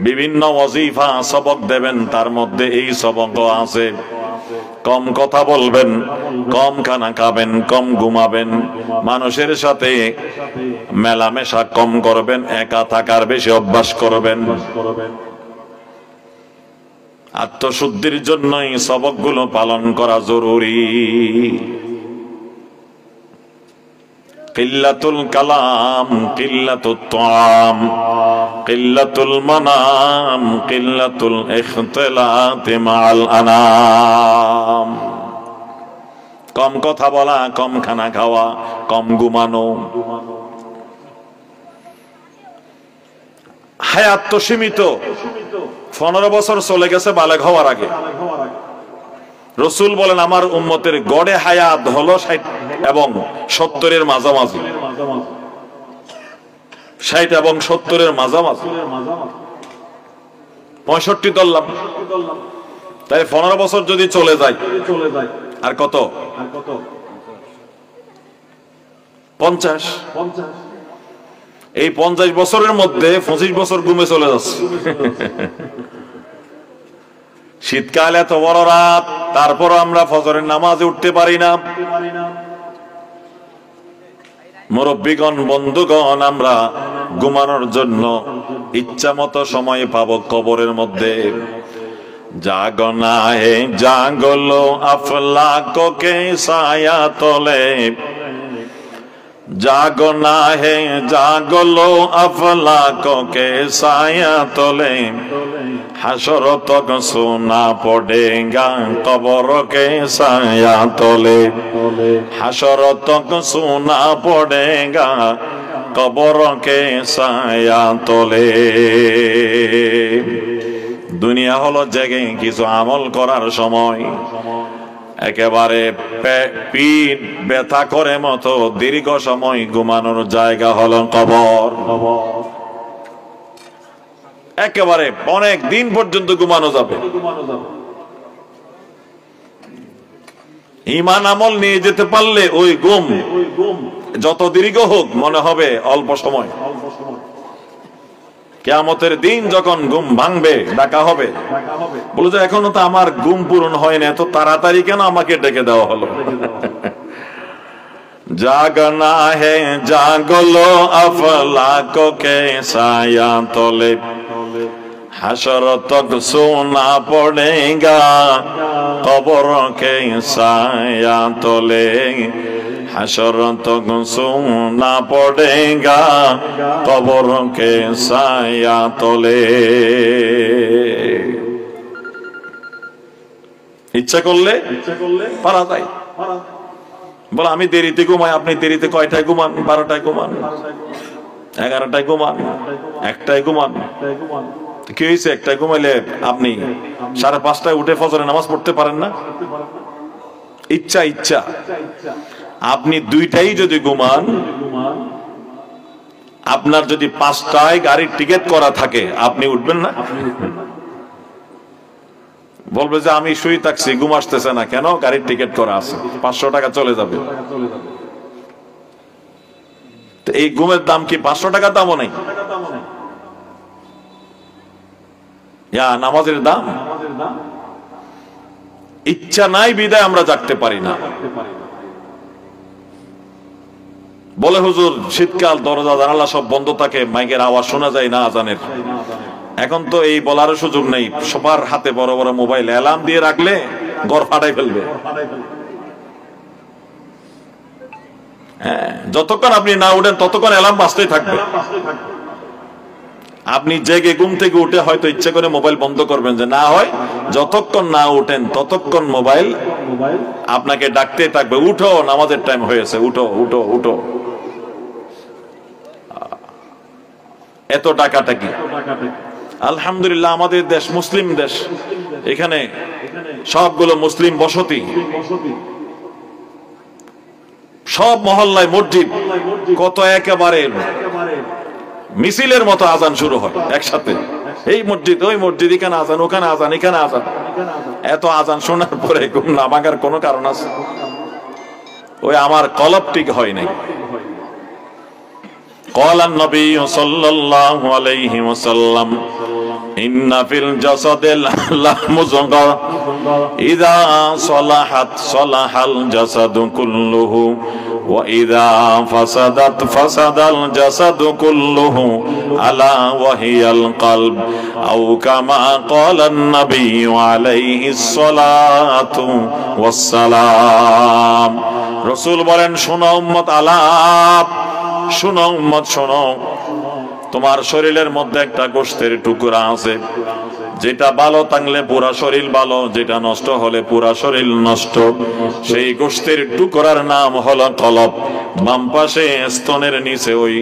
বিভিন্ন ওয়াজিফা সবক দেবেন, তার মধ্যে এই সবকও আছে। কম কথা বলবেন, কম খানা খাবেন, কম ঘুমাবেন, মানুষের সাথে মেলামেশা কম করবেন, একা থাকার বেশি অভ্যাস করবেন। আত্মশুদ্ধির জন্যই সবকগুলো পালন করা জরুরি। কিল্লাতুল কালাম, কিল্লাতুত তাআম, কিল্লাতুল মানাম, কিল্লাতুল ইখতিলাত মাআল আনাম। কম কথা বলা, কম খানা খাওয়া, কম ঘুমানো। হায়াত তো সীমিত, 15 বছর চলে গেছে বালেগ হওয়ার আগে। রাসূল বলেন আমার উম্মতের গড়ে হায়াত হলো 60 এবং 70-এর মাঝামাঝি। 60 এবং 70-এর মাঝামাঝি, 65 ধরলাম। তাই 15 বছর যদি চলে যায়, আর কত? 50। এই 50 বছরের মধ্যে 25 বছর ঘুমে চলে যাচ্ছে। শীতকাল এত বড় রাত, তারপর আমরা ফজরের নামাজে উঠতে পারি না। মুরব্বীগণ, বন্ধুগণ, আমরা ঘুমানোর জন্য ইচ্ছা মতো সময় পাবো কবরের মধ্যে। জাগো না হে জাগলো আফলাককে ছায়া তলে, জাগো না হে জাগলো আফলাককে ছায়া তলে, হাসর তক সোনা পড়েগা কবর কে ছায়া তলে, হাসর তক সোনা পড়েগা কবর কে ছায়া তলে। দুনিয়া হলো জেগে কিছু আমল করার সময়, একেবারে পিঠ ব্যথা করে মতো দীর্ঘ সময় ঘুমানোর জায়গা হলো কবর। একেবারে অনেক দিন পর্যন্ত ঘুমানো যাবে। ঈমান আমল নিয়ে যেতে পারলে ওই ঘুম যত দীর্ঘ হোক মনে হবে অল্প সময়। কিয়ামতের দিন যখন ঘুম ভাঙবে, ডাকা হবে, বলে যে এখনো তো আমার ঘুম পূরণ হয় না, এত তাড়াতাড়ি কেন আমাকে ডেকে দেওয়া হলো? জাগনা হে জাগলো আফলাককে ছায়া তলে, হাসর তক সোনা পড়েগা কবর কে ছায়া তলে, হাসর তক সোনা পড়েগা কবর কে ছায়া তলে। ইচ্ছা করলে পারা যায়। বলে আমি দেরিতে ঘুমাই, আপনি দেরিতে কয়টায় ঘুমান? 12টায় ঘুমান, 11টায় ঘুমান, 1টায় ঘুমান। কি হয়েছে? 1টায় ঘুমাইলে আপনি 5:30টায় উঠে ফজরের নামাজ পড়তে পারেন না? ইচ্ছা ইচ্ছা। আপনি 2টায় যদি ঘুমান, আপনার যদি 5টায় গাড়ির টিকিট করা থাকে, আপনি উঠবেন না? বলবে যে আমি শুয়ে থাকছি, ঘুম আসতেছে না কেন? গাড়ির টিকিট করা আছে, 500 টাকা চলে যাবে। তো এই ঘুমের দাম কি 500 টাকার দামও নেই? নামাজের দাম। ইচ্ছা নাই বিদায় আমরা জাগতে পারি না। বলে হুজুর শীতকাল, দরজা জানালা সব বন্ধ থাকে, মাইকের আওয়াজ শোনা যায় না আজানের। এখন তো এই বলারও সুযোগ নেই, সবার হাতে বড় বড় মোবাইল, অ্যালার্ম দিয়ে রাখলে ঘর ফাটাই ফেলবে। হ্যাঁ, যতক্ষণ আপনি না উঠেন ততক্ষণ অ্যালার্ম বাজতেই থাকবে। আপনি জেগে ঘুম থেকে উঠে হয়তো ইচ্ছে করে মোবাইল বন্ধ করবেন, যে না হয় যতক্ষণ না উঠেন ততক্ষণ মোবাইল আপনাকে ডাকতেই থাকবে, উঠো নামাজের টাইম হয়েছে, উঠো উঠো উঠো। এত ডাকাটাকি। আলহামদুলিল্লাহ আমাদের দেশ মুসলিম দেশ, এখানে সবগুলো মুসলিম বসতি, সব মহল্লায় মসজিদ, কত একেবারে মিছিলের মতো আজান শুরু হয় একসাথে। এই মসজিদ ওই মসজিদ, এখানে আজান, ওখানে আজান, এখানে আজান। এত আজান শোনার পরে ঘুম না ভাঙার কোনো কারণ আছে? ওই আমার কলব ঠিক হয় নাই। قال النبي صلى الله عليه وسلم إن في الجسد لمضغة إذا صلحت صلح الجسد كله وإذا فسدت فسد الجسد كله ألا وهي القلب أو كما قال النبي عليه الصلاة والسلام رسول বলেন শোনো উম্মত আলাপ শোনো উম্মত শোনো তোমার শরীরের মধ্যে একটা গোশতের টুকরা আছে যেটা ভালো থাকলে পুরা শরীর ভালো যেটা নষ্ট হলে পুরা শরীর নষ্ট সেই গোশতের টুকরার নাম হলো কলব বাম পাশে স্তনের নিচে ওই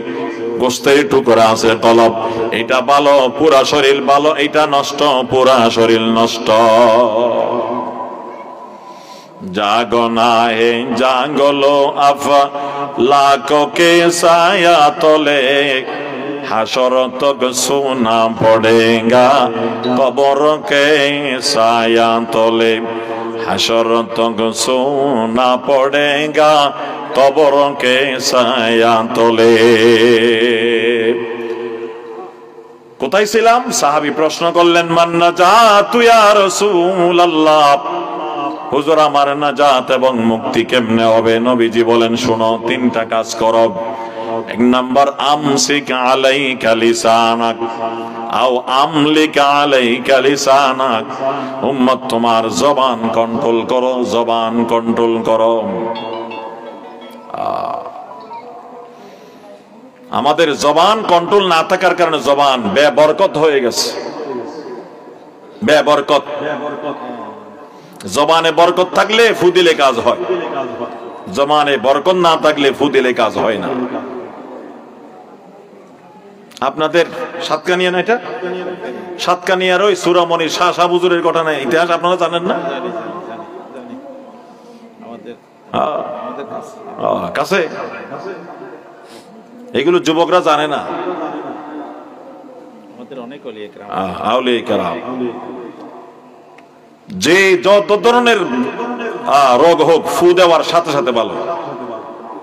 গোশতের টুকরা আছে কলব এটা ভালো পুরা শরীর ভালো এটা নষ্ট পুরা শরীর নষ্ট জাগনা হে জাগলো আফা লাখকে সায়া তলে হাসরত সোনা পড়েগা কবর কে সায়া তলে হাসরত সোনা পড়েগা কবর কে সায়া তলে কোথায় ছিলাম সাহাবী প্রশ্ন করলেন মান নাজাতু ইয়া রাসূলুল্লাহ হুজুর আমার নাজাত এবং মুক্তি কেমনে হবে নবীজি বলেন শোনো তিনটা কাজ করো এক নাম্বার আমসিক আলাইকা লিসানাক আও আমলিক আলাইকা লিসানাক উম্মত তোমার জবান কন্ট্রোল করো জবান কন্ট্রোল করো আমাদের জবান কন্ট্রোল না থাকার কারণে জবান বেবরকত হয়ে গেছে বেবরকত জবানে বরকত থাকলে ফু দিলে কাজ হয় জবানে বরকত না থাকলে ফু দিলে কাজ হয় না আপনাদের সাতকানিয়া না এটা সাতকানিয়ার ওই সূরামণি শাহ শাহ হুজুরের ঘটনা ইতিহাস আপনারা জানেন না কাছে এগুলো যুবকরা জানে না আমাদের অনেক আউলিয়া কেরাম যে যত ধরনের রোগ হোক ফু দেওয়ার সাথে সাথে ভালো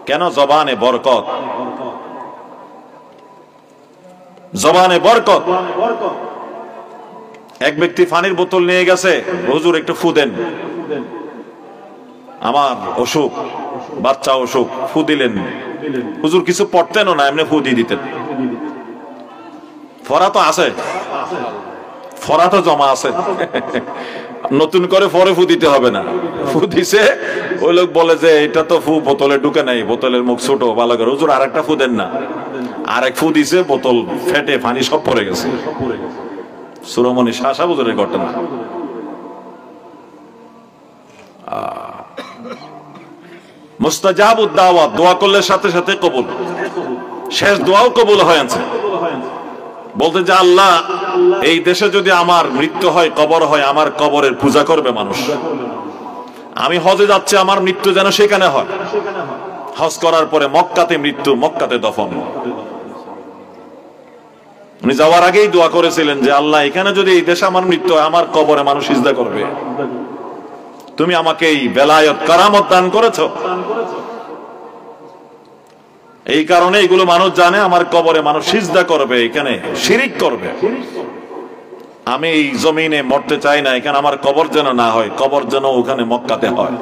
কেন জবানে বরকত জবানে বরকত এক ব্যক্তি পানির বোতল নিয়ে গেছে হুজুর একটু ফু দেন আমার অসুখ বাচ্চা অসুখ ফু দিলেন হুজুর কিছু পড়তেনও না এমনি ফু দিয়ে দিতেন ফরা তো আছে ফরা তো জমা আছে নতুন করে পরে ফু দিতে হবে না ফু দিছে ওই লোক বলে যে এটা তো ফু বোতলে ঢুকে নাই বোতলের মুখ ছোট ভালো করে হুজুর আরেকটা ফু দেন না আরেক ফু দিছে বোতল ফেটে পানি সব পড়ে গেছে সূরামণি শাহ শাহ হুজুরের ঘটনা মুস্তাজাবুদ দাওয়াত দোয়া করলে সাথে সাথে কবুল শেষ দোয়াও কবুল হয়েছে বলতে যে আল্লাহ এই দেশে যদি আমার মৃত্যু হয় কবর হয় আমার কবরের পূজা করবে মানুষ আমি হজে যাচ্ছি আমার মৃত্যু যেন সেখানে হয় হজ করার পরে মক্কাতে মৃত্যু মক্কাতে দফন উনি যাওয়ার আগেই দোয়া করেছিলেন যে আল্লাহ এখানে যদি এই দেশে আমার মৃত্যু হয় আমার কবরে মানুষ সিজদা করবে তুমি আমাকে এই বেলায়েত কারামত দান করেছো এই কারণে এগুলো মানুষ জানে আমার কবরে মানুষ সিজদা করবে এখানে শিরিক করবে আমি এই জমিনে মরতে চাই না এখানে আমার কবর যেন না হয় কবর যেন ওখানে মক্কাতে হয়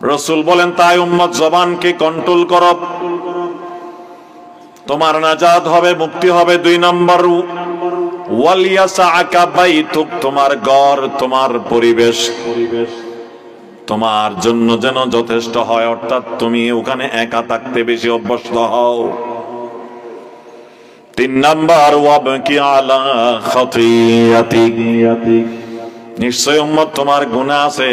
রাসূল বলেন তাই উম্মত জবানকে কন্ট্রোল করো তোমার নাজাত হবে মুক্তি হবে দুই নম্বর ওয়ালিয়াসাআকা বাইতুক তোমার ঘর তোমার পরিবেশ তোমার জন্য যেন যথেষ্ট হয় অর্থাৎ তুমি ওখানে একা থাকতে বেশি অভ্যস্ত হও তিন নাম্বার ওয়াবকি আলা খাতিয়াতিক নিশ্চয় উম্মত তোমার গুনাহ আছে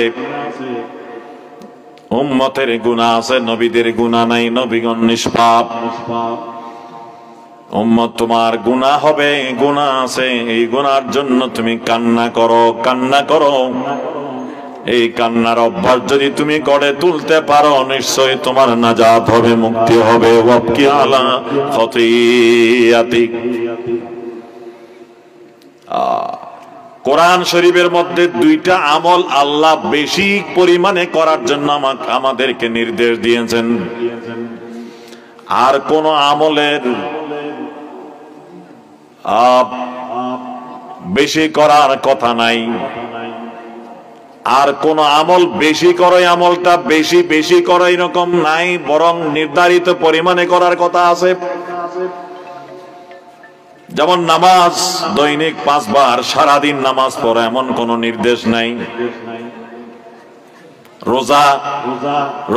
উম্মতের গুনাহ আছে নবীদের গুনাহ নাই নবীগণ নিষ্পাপ উম্মত তোমার গুনাহ হবে গুনাহ আছে এই গুনাহর জন্য তুমি কান্না করো এই কান্নার অভ্যাস যদি তুমি গড়ে তুলতে পারো নিশ্চয় তোমার নাজাত হবে মুক্তি হবে ওয়াবকি আলা খাতিয়াতিক কোরআন শরীফের মধ্যে দুইটা আমল আল্লাহ বেশি পরিমাণে করার জন্য আমাদেরকে নির্দেশ দিয়েছেন। আর কোন আমলের বেশি করার কথা নাই। আর কোন আমল বেশি করো, আমলটা বেশি বেশি করো এরকম নাই, বরং নির্ধারিত পরিমাণে করার কথা আছে। যেমন নামাজ দৈনিক 5 বার সারাদিন নামাজ পড়া, এমন কোন নির্দেশ নাই। রোজা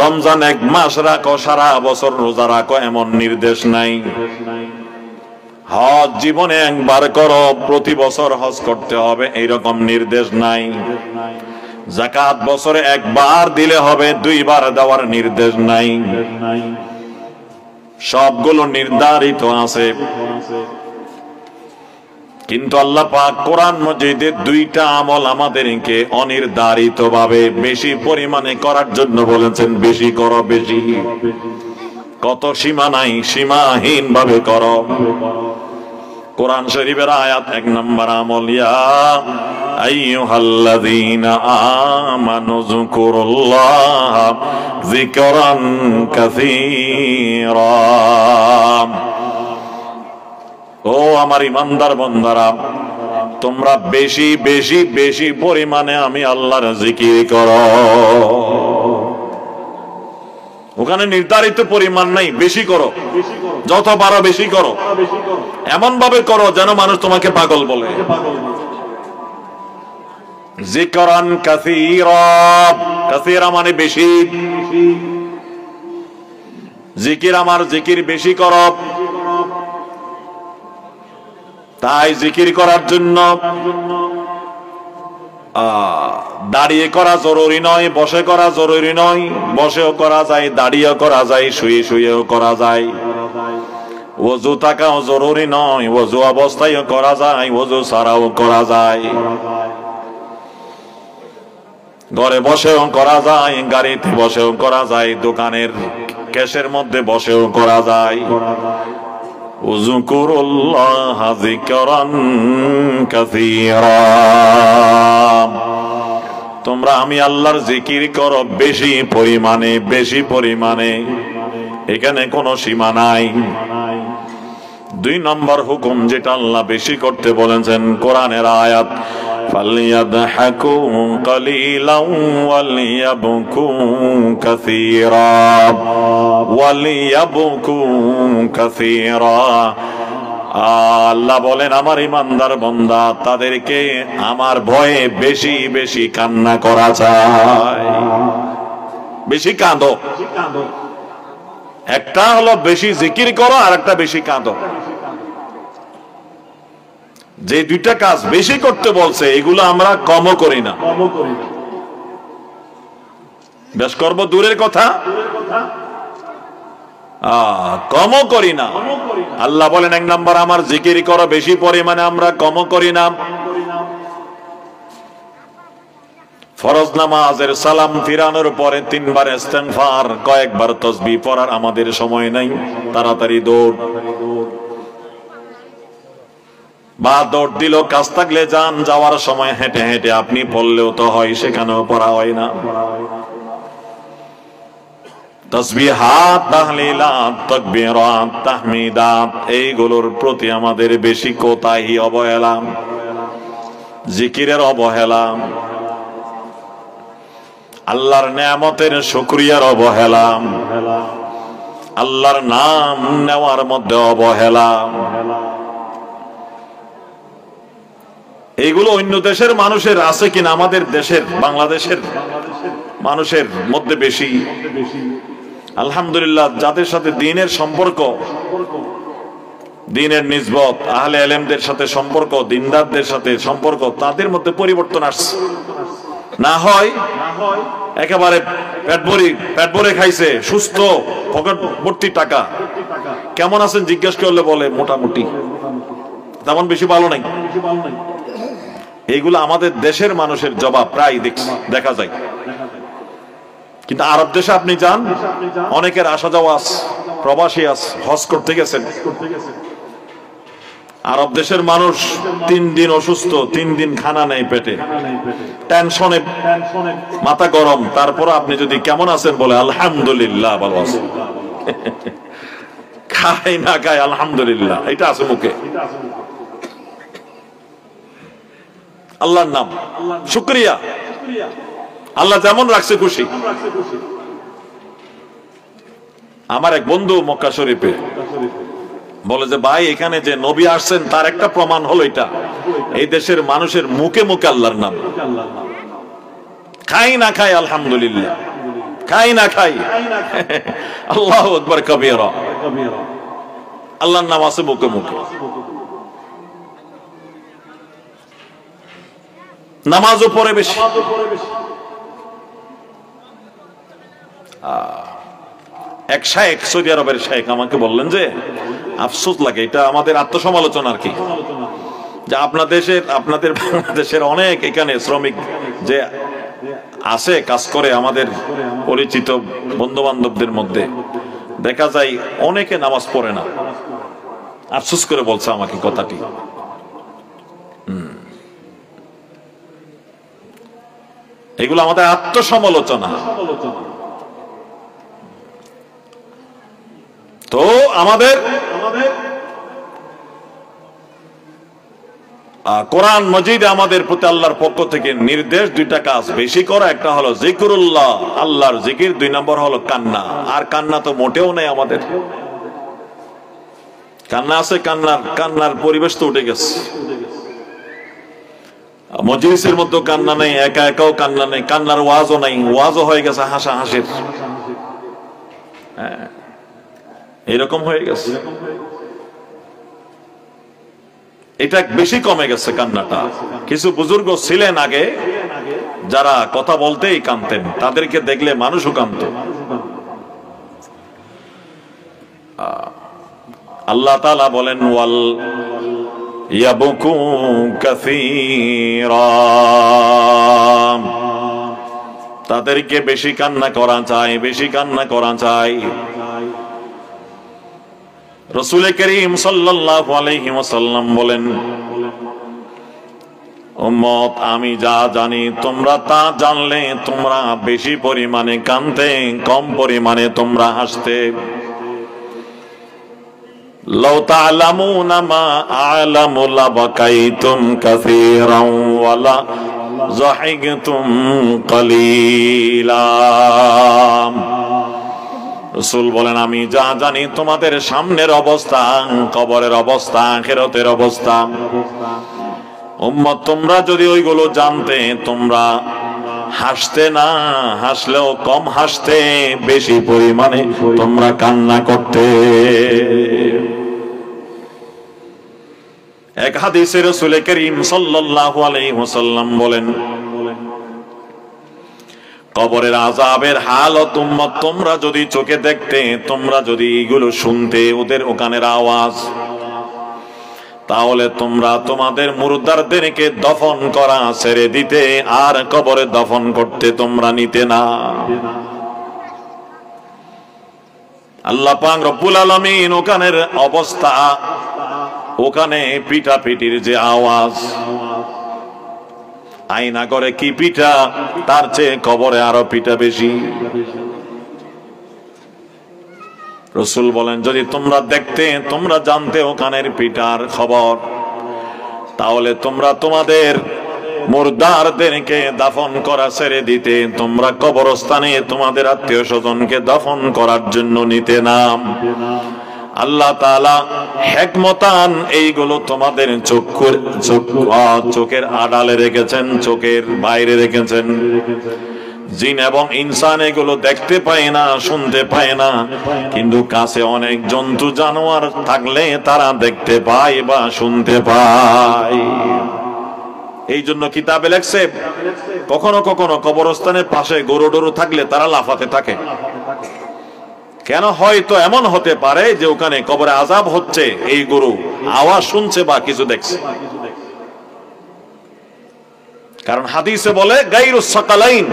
রমজান 1 মাস রাখো, সারা বছর রোজা রাখো, এমন নির্দেশ নাই। হজ জীবনে একবার করো, প্রতি বছর হজ করতে হবে, এইরকম নির্দেশ নাই। যাকাত বছরে একবার দিলে হবে, 2 বার দেওয়ার নির্দেশ নাই। সবগুলো নির্ধারিত আছে। কিন্তু আল্লাহ পাক কোরআন মাজিদে দুইটা আমল আমাদেরকে অনির্ধারিত ভাবে বেশি পরিমাণে করার জন্য বলেছেন। বেশি করো, বেশি। কত সীমা নাই, সীমাহীন ভাবে করো। কোরআন শরীফের আয়াত 1 নম্বর আমল, ইয়া আইয়ুহাল্লাযীনা আমানু যকুরুল্লাহা যিকরান কাসীরা। ও আমার ইমানদার বান্দারা, তোমরা বেশি বেশি বেশি পরিমাণে আমি আল্লাহর জিকির করো। ওখানে নির্ধারিত পরিমাণ নাই, বেশি করো, যত পারো বেশি করো। এমন ভাবে করো যেন মানুষ তোমাকে পাগল বলে। যিকরান কাসীরা, কাসীরা মানে বেশি। জিকির, আমার জিকির বেশি করো। তাই জিকির করার জন্য দাঁড়িয়ে করা জরুরি নয়, বসে করা জরুরি নয়। বসেও করা যায়, দাঁড়িয়েও করা যায়, শুয়ে শুয়েও করা যায়। ওযু থাকাও জরুরি নয়, ওযু অবস্থায়ও করা যায়, ওযু ছাড়াও করা যায়। ঘরে বসেও করা যায়, গাড়িতে বসেও করা যায়, দোকানের ক্যাশের মধ্যে বসেও করা যায়। উযকুরুল্লাহা যিকরান কাসীরা। তোমরা আমি আল্লাহর জিকির করো বেশি পরিমাণে, বেশি পরিমাণে। এখানে কোনো সীমা নাই। 2 নম্বর হুকুম যেটা আল্লাহ বেশি করতে বলেছেন, কোরআনের আয়াত, ফালইয়াদহাকু কালিলান ওয়ালিয়াবকু কাসীরা ওয়ালিয়াবকু কাসীরা। আল্লাহ বলেন, আমার ইমানদার বান্দা তাদেরকে আমার ভয়ে বেশি বেশি কান্না করা চাই। বেশি কাঁদো। একটা হলো বেশি জিকির করো, আর একটা বেশি কাঁদো। যে দুইটা কাজ বেশি করতে বলছে, এগুলো আমরা কমও করি না। বেশ করবো দূরের কথা, কমও করি না। আল্লাহ বলেন 1 নম্বর আমার জিকির করো বেশি পরিমাণে, আমরা কমও করি না। ফরজ নামাজের সালাম ফিরানোর পরে 3 বার ইস্তেগফার, কয়েকবার তাসবিহ পড়ার আমাদের সময় নাই। তাড়াতাড়ি দৌড়, বা দৌড় দিল, কাজ থাকলে যান, যাওয়ার সময় হেঁটে হেঁটে আপনি পড়লেও তো হয়, সেখানেও পড়া হয় না। তাসবিহাত, তাহলিলাত, তাকবীরাত, তাহমিদাত, এইগুলোর প্রতি আমাদের বেশি কোতাহি, অবহেলা। জিকিরের অবহেলা, আল্লাহর নেয়ামতের শুকরিয়ার অবহেলা, আল্লাহর নাম নেওয়ার মধ্যে অবহেলা। এইগুলো অন্য দেশের মানুষের আছে কিনা, আমাদের দেশের বাংলাদেশের মানুষের মধ্যে বেশি। আলহামদুলিল্লাহ, যাদের সাথে দ্বীনের সম্পর্ক, দ্বীনের নিসবত, আহলে ইলমদের সাথে সম্পর্ক, দ্বীনদারদের সাথে সম্পর্ক, তাদের মধ্যে পরিবর্তন আসছে। না হয় একেবারে পেট ভরে খাইছে, সুস্থ, পকেট ভর্তি টাকা, কেমন আছেন জিজ্ঞেস করলে বলে মোটামুটি, তেমন বেশি ভালো নাই। এইগুলো আমাদের দেশের মানুষের জবাব প্রায় দেখা যায়। কিন্তু আরব দেশে আপনি যান, অনেকের আসা যাওয়া আছে, প্রবাসী আছে, হজ করতে গেছেন, আরব দেশের মানুষ 3 দিন অসুস্থ, 3 দিন খানা নেই পেটে, টেনশনে মাথা গরম, তারপর আপনি যদি কেমন আছেন বলে আলহামদুলিল্লাহ ভালো আছেন। খাই না খাই আলহামদুলিল্লাহ, এটা আছে মুখে। আল্লাহর নাম শুকরিয়া, আল্লাহ যেমন রাখছে খুশি। আমার এক বন্ধু মক্কা শরীফে বলে যে ভাই এখানে যে নবী আসছেন তার একটা প্রমাণ হলো এটা, এই দেশের মানুষের মুখে মুখে আল্লাহর নাম, খাই না খাই আলহামদুলিল্লাহ, খাই না খাই আল্লাহু আকবার কবীরা, আল্লাহর নাম আছে মুখে মুখে। নামাজও পড়ে বেশি। এক শায়েখ, সৌদি আরবের শায়েখ আমাকে বললেন যে আফসোস লাগে, এটা আমাদের আত্মসমালোচনা আর কি, যে আপনাদের বাংলাদেশের অনেক এখানে শ্রমিক যে আছে কাজ করে, আমাদের পরিচিত বন্ধু বান্ধবদের মধ্যে দেখা যায় অনেকে নামাজ পড়ে না। আফসোস করে বলছে আমাকে কথাটি। এগুলো আমাদের আত্মসমালোচনা। তো আমাদের কোরআন মজিদে আমাদের প্রতি আল্লাহর পক্ষ থেকে নির্দেশ 2টা কাজ বেশি করা। একটা হলো জিকরুল্লাহ, আল্লাহর জিকির। 2 নম্বর হলো কান্না। আর কান্না তো মোটেও নেই আমাদের। কান্না আছে, কান্নার পরিবেশ তো উঠে গেছে। মজলিসের মধ্যে কান্না নেই, একা একাও কান্না নেই, কান্নার ওয়াজও নাই, ওয়াজও হয়ে গেছে হাসা হাসির। এরকম হয়ে গেছে, এটা বেশি কমে গেছে কান্নাটা। কিছু বুজুর্গ ছিলেন আগে যারা কথা বলতেই কাঁদতেন, তাদেরকে দেখলে মানুষও কাঁদত। আল্লাহ তাআলা বলেন ওয়াল ইয়াবকু কাসীরা, তাদেরকে বেশি কান্না করা চাই, বেশি কান্না করা চাই। রাসূল করিম সাল্লাল্লাহু আলাইহি ওয়াসাল্লাম বলেন, উম্মত আমি যা জানি তোমরা তা জানলে তোমরা বেশি পরিমাণে কাঁদতে, কম পরিমাণে তোমরা হাসতে। লাউ তা'লামুনা মা আ'লামু লাবাকাইতুম কাসীরান ওয়ালা যাহিকতুম কালীলা। রাসূল বলেন, আমি যা জানি তোমাদের সামনের অবস্থা, কবরের অবস্থা, আখিরাতের অবস্থা, উম্মত তোমরা যদি ওইগুলো জানতে তোমরা হাসতে না, হাসলেও কম হাসতে, বেশি পরিমাণে তোমরা কান্না করতে। এক হাদিসে রাসূল করিম সাল্লাল্লাহু আলাইহি ওয়াসাল্লাম বলেন, কবরের আযাবের হালত উম্মত তোমরা যদি চোখে দেখতে, তোমরা যদি এগুলো শুনতে, ওদের ওখানের আওয়াজ, তাহলে তোমরা তোমাদের মুর্দারদেরকে দফন করা ছেড়ে দিতে, আর কবরে দফন করতে তোমরা নিতে না। আল্লাহ পাক রব্বুল আলামিন ওখানের অবস্থা, ওখানে পিটাপিটির যে আওয়াজ, আয়না করে কি পিটা, তার চেয়ে কবরে আরো পিটা বেশি। রাসূল বলেন, যদি তোমরা দেখতে, তোমরা জানতে ওখানের পিটার খবর, তাহলে তোমরা তোমাদের মুর্দারদেরকে দাফন করা ছেড়ে দিতে, তোমরা কবরস্থানে তোমাদের আত্মীয় স্বজনকে দাফন করার জন্য নিতে নাম। আল্লাহ তাআলা হিকমতান এইগুলো তোমাদের চোখের আড়ালে রেখেছেন, চোখের বাইরে রেখেছেন। জিন এবং ইনসান এগুলো দেখতে পায় না, শুনতে পায় না, কিন্তু কাছে অনেক জন্তু জানোয়ার থাকলে তারা দেখতে পায় বা শুনতে পায়। এই জন্য কিতাবে লেখছে, কখনো কখনো কবরস্থানের পাশে গরু ডরু থাকলে তারা লাফাতে থাকে। কেন? হয়তো এমন হতে পারে যে ওখানে কবরে আযাব হচ্ছে, এই গরু আওয়াজ শুনছে বা কিছু দেখছে। কারণ হাদিসে বলে গায়রুস সাকালাইন,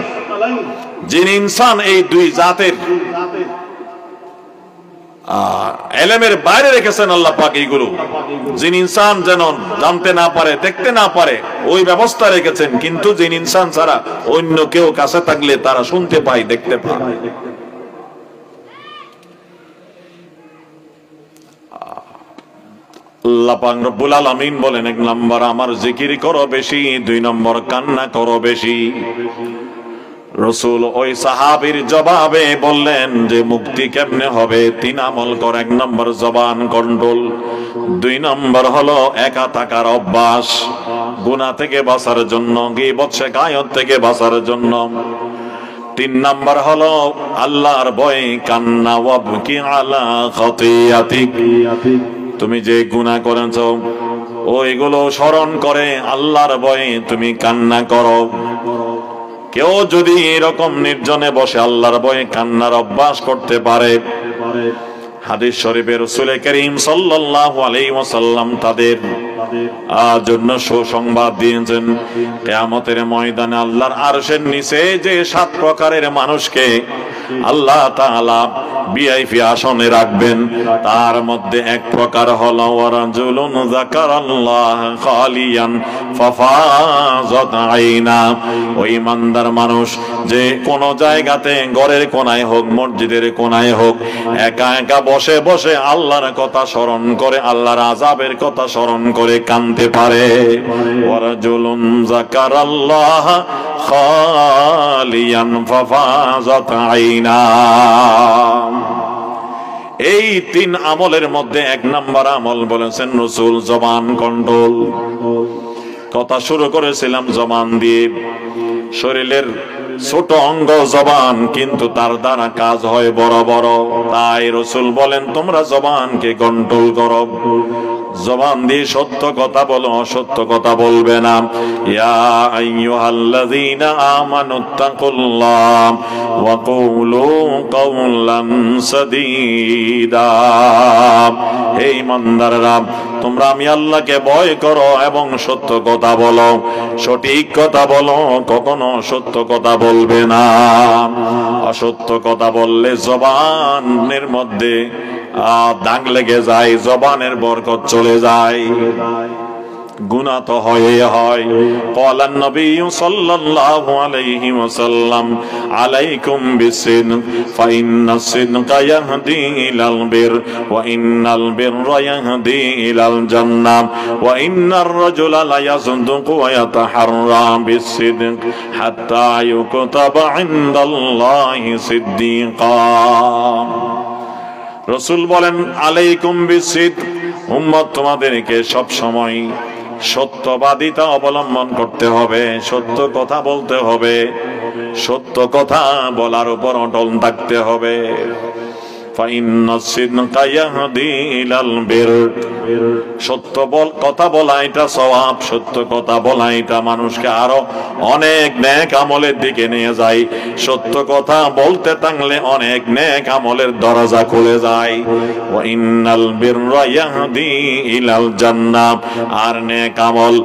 জিন ইনসান এই 2 জাতের এলেমের বাইরে রেখেছেন আল্লাহ পাক এইগুলো, জিন ইনসান যেন জানতে না পারে, দেখতে না পারে, ওই ব্যবস্থা রেখেছেন। কিন্তু জিন ইনসান ছাড়া অন্য কেউ কাছে থাকলে তারা শুনতে পায়, দেখতে পায়। আল্লাহ পাক রব্বুল আলামিন বলেন, এক নম্বর আমার জিকির করো বেশি, দুই নম্বর কান্না করো বেশি। রাসূল ওই সাহাবীর জবাবে বললেন যে মুক্তি কেমনে হবে? 3 আমল কর। 1 নম্বর জবান কন্ট্রোল, 2 নম্বর হলো একা থাকার অভ্যাস গুনাহ থেকে বাঁচার জন্য, গীবত শিকায়ত থেকে বাঁচার জন্য। 3 নম্বর হলো আল্লাহর ভয়, কান্না ওয়াবকি আলা খাতিয়াতিক। তুমি যে গুনাহ করেছো ওইগুলো স্মরণ করে আল্লাহর ভয়ে তুমি কান্না করো। কেউ যদি এরকম নির্জনে বসে আল্লাহর ভয়ে কান্নার অভ্যাস করতে পারে, হাদিস শরীফে রাসূল করিম সাল্লাল্লাহু আলাইহি ওয়াসাল্লাম তাদের জন্য সুসংবাদ দিয়েছেন, কিয়ামতের ময়দানে আল্লাহর আরশের নিচে যে 7 প্রকারের মানুষকে আল্লাহ তাআলা ভিআইপি আসনে রাখবেন, তার মধ্যে এক প্রকার হলো ওয়ারাজুলুন যাকারাল্লাহ খালিয়ান ফাফাযাত আইনা। ওই ইমানদার মানুষ যে কোন জায়গাতে, ঘরের কোনায় হোক, মসজিদের কোনায় হোক, একা একা বসে বসে আল্লাহর কথা স্মরণ করে, আল্লাহর আযাবের কথা স্মরণ করে কাঁদতে পারে। ওয়ারাজুলুন যাকারাল্লাহ খালিয়ান ফাফাযাত আইনা। এই 3 আমলের মধ্যে 1 নম্বর আমল বলেছেন রাসূল জবান কন্ট্রোল। কথা শুরু করেছিলাম জবান দিয়ে। শরীরের ছোট অঙ্গ জবান, কিন্তু তার দ্বারা কাজ হয় বড় বড়। তাই রাসূল বলেন তোমরা জবানকে কন্ট্রোল করো, জবান দিয়ে সত্য কথা বলো, অসত্য কথা বলবে না। ইয়া আইয়ুহাল্লাযীনা আমানুত্তাকুল্লাহ ওয়া কুলু কাওলান সাদীদা। হে ঈমানদাররা, তোমরা আমি আল্লাহকে ভয় করো এবং সত্য কথা বলো, সঠিক কথা বলো, কখনো সত্য কথা বলবে না। অসত্য কথা বললে জবানের মধ্যে দাগ লেগে যায়, জবানের বরকত চলে যায়, গুনাহ তো হয়। ক্বালান নবী সাল্লাল্লাহু আলাইহি ওয়াসাল্লাম আলাইকুম বিসিদক ফাইন্নাস সিদকা ইয়াহদি ইলাল বির ওয়া ইন্নাল বিররা ইয়াহদি ইলাল জান্নাহ ওয়া ইন্নার রাজুলা লা ইয়াসদুকু ওয়া ইয়াতাহাররা বিসিদক হাত্তা ইউকতাবা ইনদাল্লাহি সিদ্দীকা। রাসূল বলেন আলাইকুম বিসিদক, উম্মত তোমাদেরকে সব সময় সত্যবাদিতা অবলম্বন করতে হবে, সত্য কথা বলতে হবে, সত্য কথা বলার উপর অটল থাকতে হবে। সত্য কথা বলা এটা সওয়াব, সত্য কথা বলা এটা মানুষকে আরো অনেক নেক আমলের দিকে নিয়ে যায়। সত্য কথা বলতে থাকলে অনেক নেক আমলের দরজা খুলে যায়। ওয়া ইন্নাল বিররা ইয়াহদি ইলাল জান্নাহ, আর নেক আমল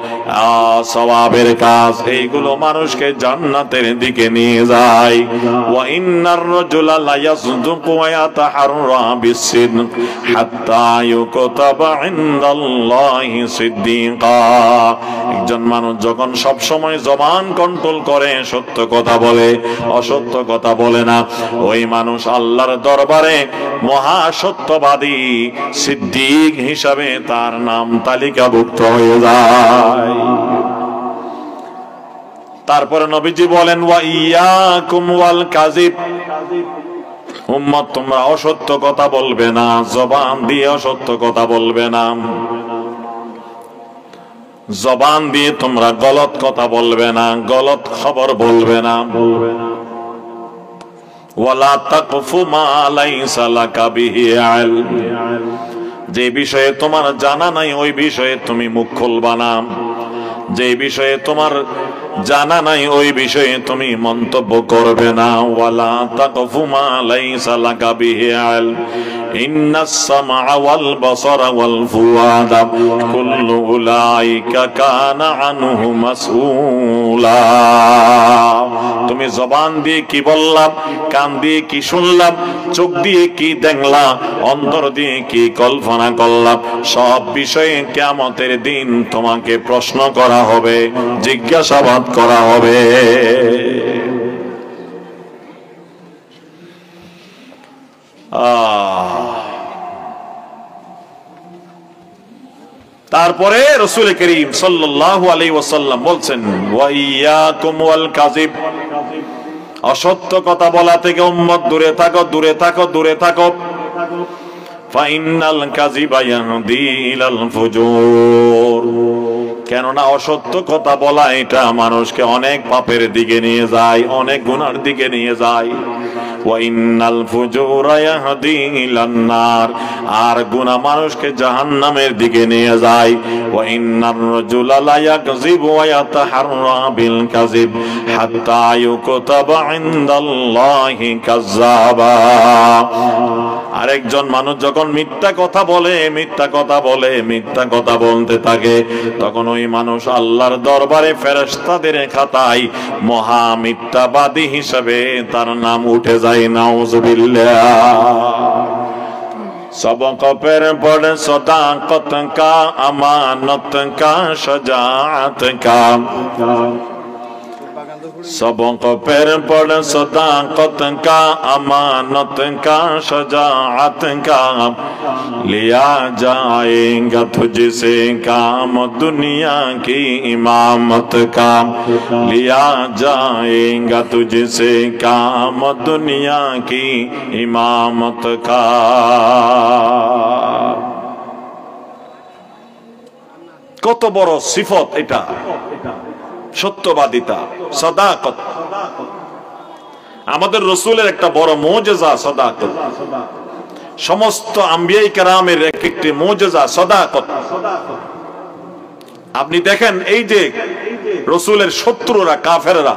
সওয়াবের কাজ এইগুলো মানুষকে জান্নাতের দিকে নিয়ে যায়। ওয়া ইন্নার রাজুলা লা ইয়াসদুকু ওয়া ইয়াতাহাররা বিসিদক হাত্তা ইউকতাবা ইনদাল্লাহি সিদ্দীকা। একজন মানুষ যখন সব সময় জবান কন্ট্রোল করে, সত্য কথা বলে, অসত্য কথা বলে না, ওই মানুষ আল্লাহর দরবারে মহা সত্যবাদী সিদ্দিক হিসাবে তার নাম তালিকাভুক্ত হয়ে যায়। তারপরে নবীজি বলেন ওয়া ইয়াকুম ওয়াল কাযিব, উম্মত তোমরা অসত্য কথা বলবে না, জবান দিয়ে অসত্য কথা বলবে না, জবান দিয়ে তোমরা গলত কথা বলবে না, গলত খবর বলবে না। ওয়ালা তাকফু মা লাইসা লাকা বিহি ইলম, যে বিষয়ে তোমার জানা নাই ওই বিষয়ে তুমি মুখ খুলবা না, যে বিষয়ে তোমার জানা নাই ওই বিষয়ে তুমি মন্তব্য করবে না। ওয়ালা তাকফু মা লাইসা লাকা বিহি ইলম ইন্নাস সামআ ওয়াল বাসারা ওয়াল ফুআদা কুল্লু উলাইকা কানা আনহু মাসউলা। তুমি জবান দিয়ে কি বললাম, কান দিয়ে কি শুনলাম, চোখ দিয়ে কি দেখলাম, অন্তর দিয়ে কি কল্পনা করলাম, সব বিষয়ে কিয়ামতের দিন তোমাকে প্রশ্ন করা হবে, জিজ্ঞাসাবাদ করা হবে। তারপরে রাসূল করিম সাল্লাল্লাহু আলাইহি ওয়াসাল্লাম বলছেন, ওয়া ইয়াকুম ওয়াল কাযিব, অসত্য কথা বলা থেকে উম্মত দূরে থাকো, দূরে থাকো, দূরে থাকো। ফাইনাল কাযিবা ইয়াহদি ইলাল ফুজুর, কেননা অসত্য কথা বলা এটা মানুষকে অনেক পাপের দিকে নিয়ে যায়, অনেক গুনার দিকে নিয়ে যায়। ওয়া ইন্নাল ফুজুরা ইয়াহদি ইলান নার, আর গুনাহ মানুষকে জাহান্নামের দিকে নিয়ে যায়। ওয়া ইন্নার রাজুলা লা ইয়াকযিবু ওয়া ইয়াতাহাররা বিল কাযিব হাত্তা ইউকতাবা ইনদাল্লাহি কাযযাবা। আরেকজন মানুষ যখন মিথ্যা কথা বলে, মিথ্যা কথা বলে, মিথ্যা কথা বলতে থাকে, তখন ওই মানুষ আল্লাহর দরবারে ফেরেশতাদের খাতায় মহা মিথ্যাবাদী হিসেবে তার নাম উঠে যায়। নাউজুবিল্লাহ। सबक पर पड़ सदाकत का, अमानत का, शजाअत का। सबक पर पड़ सदाकत का, अमानत का, शजाअत का। लिया जाएगा तुझसे काम दुनिया की इमामत का। लिया जाएगा तुझसे काम दुनिया की इमामत का। কত বড় সিফত এটা, সত্যবাদিতা, সাদাকত। আমাদের রাসূলের একটা বড় মুজিজা সাদাকত। সমস্ত আম্বিয়া কেরামের এক একটি মুজিজা সাদাকত। আপনি দেখেন, এই যে রাসূলের শত্রুরা, কাফেররা,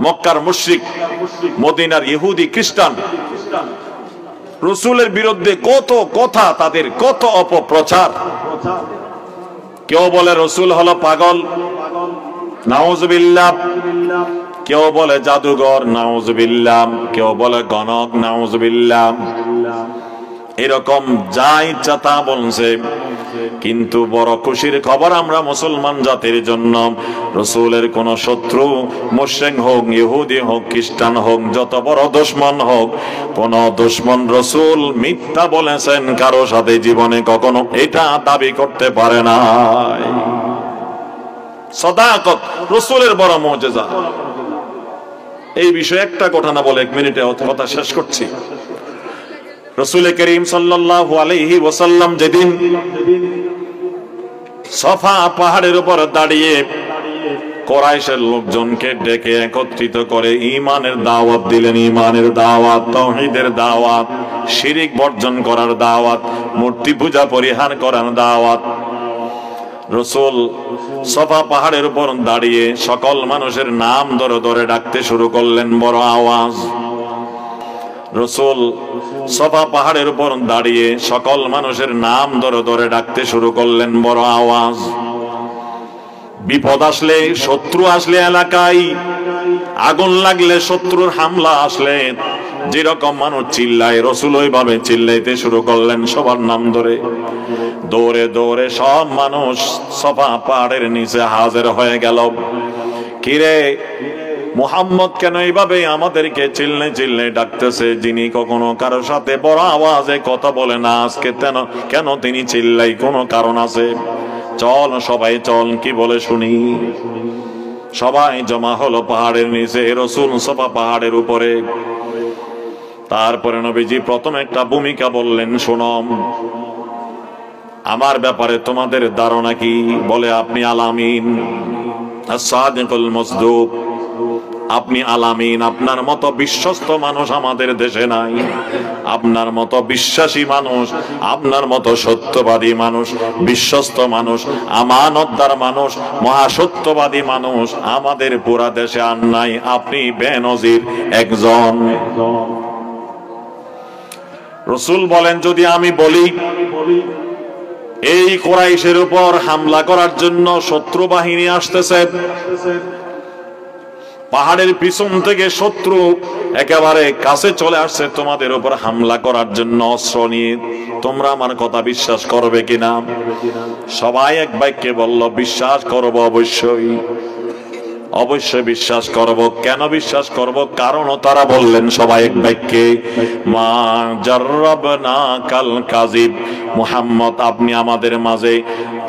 মক্কার মুশরিক, মদিনার ইহুদি খ্রিস্টান, রাসূলের বিরুদ্ধে কত কথা, তাদের কত অপপ্রচার। কেউ বলে রাসূল হলো পাগল, নাউজুবিল্লাহ। কেউ বলে জাদুঘর, নাউজুবিল্লাহ। কেউ বলে গণক, নাউজুবিল্লাহ। এরকম যা ইচ্ছা তা বলছে। কিন্তু বড় খুশির খবর আমরা মুসলমান জাতির জন্য, রাসূলের কোন শত্রু, মুশরিক হোক, ইহুদি হোক, খ্রিস্টান হোক, যত বড় দুশমন হোক, কোন দুশমন রাসূল মিথ্যা বলেছেন কারো সাথে জীবনে কখনো এটা দাবি করতে পারে না। সাদাকত রাসূলের বড় মুজিজা। এই বিষয়ে একটা ঘটনা বলে 1 মিনিটে কথা শেষ করছি। রাসূল করিম সাল্লাল্লাহু আলাইহি ওয়াসাল্লাম যেদিন সফা পাহাড়ের উপর দাঁড়িয়ে কুরাইশের লোকজনকে ডেকে একত্রিত করে ঈমানের দাওয়াত দিলেন, ঈমানের দাওয়াত, তাওহীদের দাওয়াত, শিরক বর্জন করার দাওয়াত, মূর্তি পূজা পরিহার করার দাওয়াত। রাসূল সফা পাহাড়ের উপর দাঁড়িয়ে সকল মানুষের নাম ধরে ধরে ডাকতে শুরু করলেন বড় আওয়াজ। রাসূল সফা পাহাড়ের উপর দাঁড়িয়ে সকল মানুষের নাম ধরে ধরে ডাকতে শুরু করলেন বড় আওয়াজ। বিপদ আসলে, শত্রু আসলে, এলাকায় আগুন লাগলে, শত্রুর হামলা আসলে যেরকম মানুষ চিল্লায়, রাসূল ওইভাবে চিল্লাইতে শুরু করলেন সবার নাম ধরে। দৌড়ে দৌড়ে সব মানুষ সফা পাহাড়ের নিচে হাজির হয়ে গেল। কিরে মুহাম্মদ কেন এইভাবে আমাদেরকে চিল্লে চিল্লে ডাকতেছে? যিনি কখনো কারো সাথে বড় আওয়াজে কথা বলে না, আজকে কেন তিনি চিল্লাই? কোনো কারণ আছে? চল সবাই চল, কি বলে শুনি। সবাই জমা হলো পাহাড়ের নিচে, রাসূল সফা পাহাড়ের উপরে। তারপরে নবীজি প্রথম একটা ভূমিকা বললেন, শোনো আমার ব্যাপারে তোমাদের ধারণা কি? বলে আপনি আল আমিন, আস-সাদিকুল মাসদুক, আপনি আলামিন, আপনার মতো বিশ্বস্ত মানুষ আমাদের দেশে নাই, আপনার মতো বিশ্বাসী মানুষ, আপনার মতো সত্যবাদী মানুষ, বিশ্বস্ত মানুষ, আমানতদার মানুষ, মহাসত্যবাদী মানুষ আমাদের পুরা দেশে আর নাই, আপনি বেনজির একজন। রাসূল বলেন, যদি আমি বলি এই কুরাইশের উপর হামলা করার জন্য শত্রু বাহিনী আসতেছে, পাহাড়ের পিছন থেকে শত্রু একেবারে কাছে চলে আসছে তোমাদের উপর হামলা করার জন্য অস্ত্র নিয়ে, তোমরা আমার কথা বিশ্বাস করবে কিনা? সবাই এক বাক্যে বলল, বিশ্বাস করব, অবশ্যই অবশ্যই বিশ্বাস করব। কেন বিশ্বাস করব? কারণ তারা বললেন সবাই এক বাক্যে, মা জাররাবনা কাল কাযিব, মুহাম্মদ আপনি আমাদের মাঝে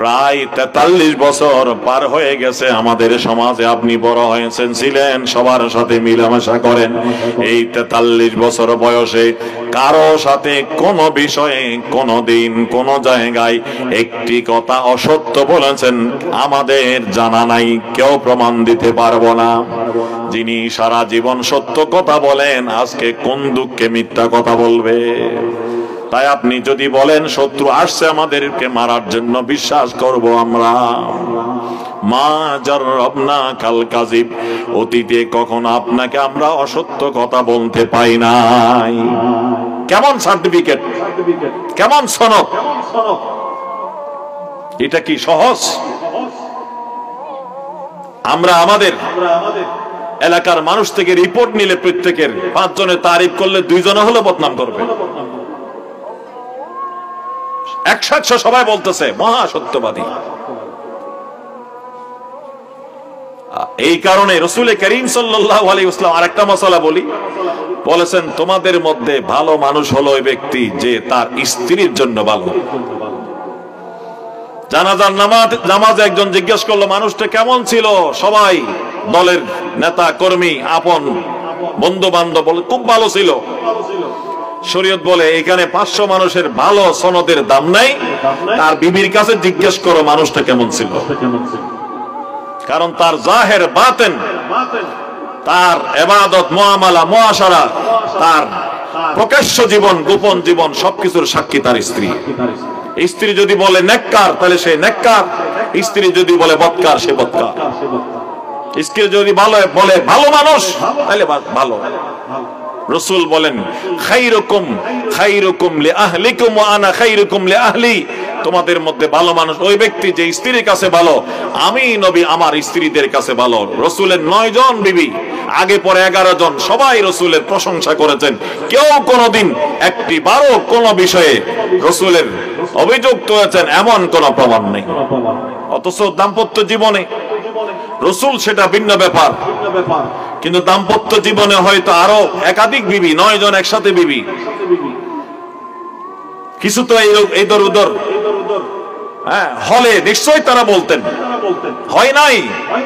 প্রায় 43 বছর পার হয়ে গেছে, আমাদের সমাজে আপনি বড় হয়েছেন, ছিলেন, সবার সাথে মিলামেশা করেন, এই 43 বছর বয়সে কারো সাথে কোন বিষয়ে কোনো দিন কোন জায়গায় একটি কথা অসত্য বলেছেন আমাদের জানা নাই, কেউ প্রমাণ দিতে পারবো না। যিনি সারা জীবন সত্য কথা বলেন, আজকে কোন দুঃখে মিথ্যা কথা বলবে? তাই আপনি যদি বলেন শত্রু আসছে আমাদেরকে মারার জন্য, বিশ্বাস করব আমরা। মা জাররাবনা কাল কাযিব, অতীতে কখনো আপনাকে আমরা অসত্য কথা বলতে পাই নাই। কেমন সার্টিফিকেট, কেমন সনদ! এটা কি সহজ? আমরা আমাদের এলাকার মানুষ থেকে রিপোর্ট নিলে প্রত্যেকের 5 জনের তারিফ করলে 2 জন হলো বদনাম করবে। 100 সবাই বলতেছে মহা সত্যবাদী। এই কারণে রাসূল করিম সাল্লাল্লাহু আলাইহি ওয়াসাল্লাম আরেকটা মাসালা বলেছেন, তোমাদের মধ্যে ভালো মানুষ হলো ওই ব্যক্তি যে তার স্ত্রীর জন্য ভালো। জানাজার নামাজে একজন জিজ্ঞেস করলো মানুষটা কেমন ছিল, সবাই দলের নেতা কর্মী আপন বন্ধু বান্ধব বলে খুব ভালো ছিল। শরীয়ত বলে এখানে 500 মানুষের ভালো সনদের দাম নাই, তার বিবির কাছে জিজ্ঞেস করো মানুষটা কেমন ছিল। কারণ তার জাহের বাতেন, তার ইবাদত মুআমালা মুআশারা, তার প্রকাশ্য জীবন গোপন জীবন সবকিছুর সাক্ষী তার স্ত্রী। স্ত্রী যদি বলে নেককার তাহলে সে নেককার, স্ত্রী যদি বলে বদকার সে বদকার। স্ত্রী যদি বলে ভালো মানুষ তাহলে ভালো। রাসূল বলেন, খায়রুকুম খায়রুকুম লিআহলিকুম ওয়া আনা খায়রুকুম লিআহলি, তোমাদের মধ্যে ভালো মানুষ ওই ব্যক্তি যে স্ত্রীর কাছে ভালো, আমি নবী আমার স্ত্রীদের কাছে ভালো। রাসূলের 9 জন বিবি, আগে পরে 11 জন, সবাই রাসূলের প্রশংসা করেছেন। কেউ কোনোদিন একটি বারো কোন বিষয়ে রাসূলের অভিযুক্ত হয়েছেন এমন কোন প্রমাণ নেই। অথচ দাম্পত্য জীবনে রাসূল সেটা ভিন্ন ব্যাপার, কিন্তু দাম্পত্য জীবনে হয়তো আরো একাধিক বিবি, 9 জন একসাথে বিবি। কিছু তো এইদর উদর হলে নিশ্চয়ই তারা বলতেন, হয় নাই,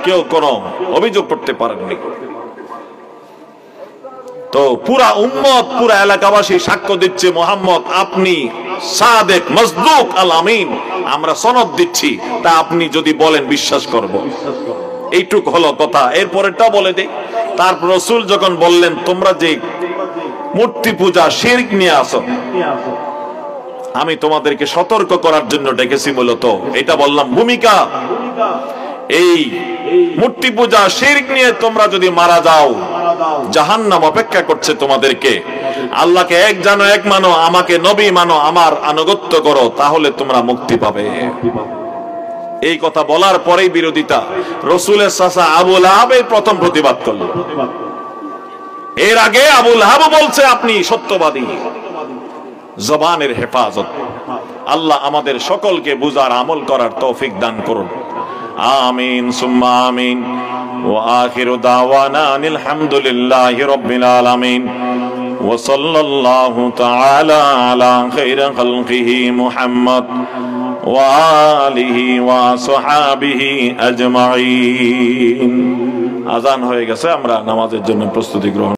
কেউ কোনো অভিযোগ করতে পারেননি। তো পুরা উম্মত, পুরা এলাকাবাসী সাক্ষ্য দিচ্ছে মুহাম্মদ আপনি সাদেক মসদুক আল আমিন, আমরা সনদ দিচ্ছি, তা আপনি যদি বলেন বিশ্বাস করব। এইটুক হলো কথা। এরপরেরটা বলে দেই। তারপর রাসূল যখন বললেন তোমরা যে মূর্তি পূজা শিরক নিয়ে আসো, আমি তোমাদেরকে সতর্ক করার জন্য ডেকেছি। মূলত এটা বললাম ভূমিকা। এই মূর্তি পূজা শিরক নিয়ে তোমরা যদি মারা যাও, জাহান্নাম অপেক্ষা করছে তোমাদেরকে। আল্লাহকে এক জানো, এক মানো, আমাকে নবী মানো, আমার আনুগত্য করো, তাহলে তোমরা মুক্তি পাবে। এই কথা বলার পরেই বিরোধিতা। রাসূলের চাচা আবু লাহাবের প্রথম প্রতিবাদ করল। এর আগে আবু লাহাব বলছে আপনি সত্যবাদী। জবানের হেফাজত। আল্লাহ আমাদের সকলকে বুঝার আমল করার তৌফিক দান করুন। আমিন সুম্মা আমিন। ওয়া আখিরু দাওয়ানা আনিল হামদুলিল্লাহি রাব্বিল আলামিন। ওয়া সাল্লাল্লাহু তাআলা আলা খাইরি খালকিহি মুহাম্মদ ওয়া আলিহি ওয়া সাহাবিহি আজমাইন। আযান হয়ে গেছে, আমরা নামাজের জন্য প্রস্তুতি গ্রহণ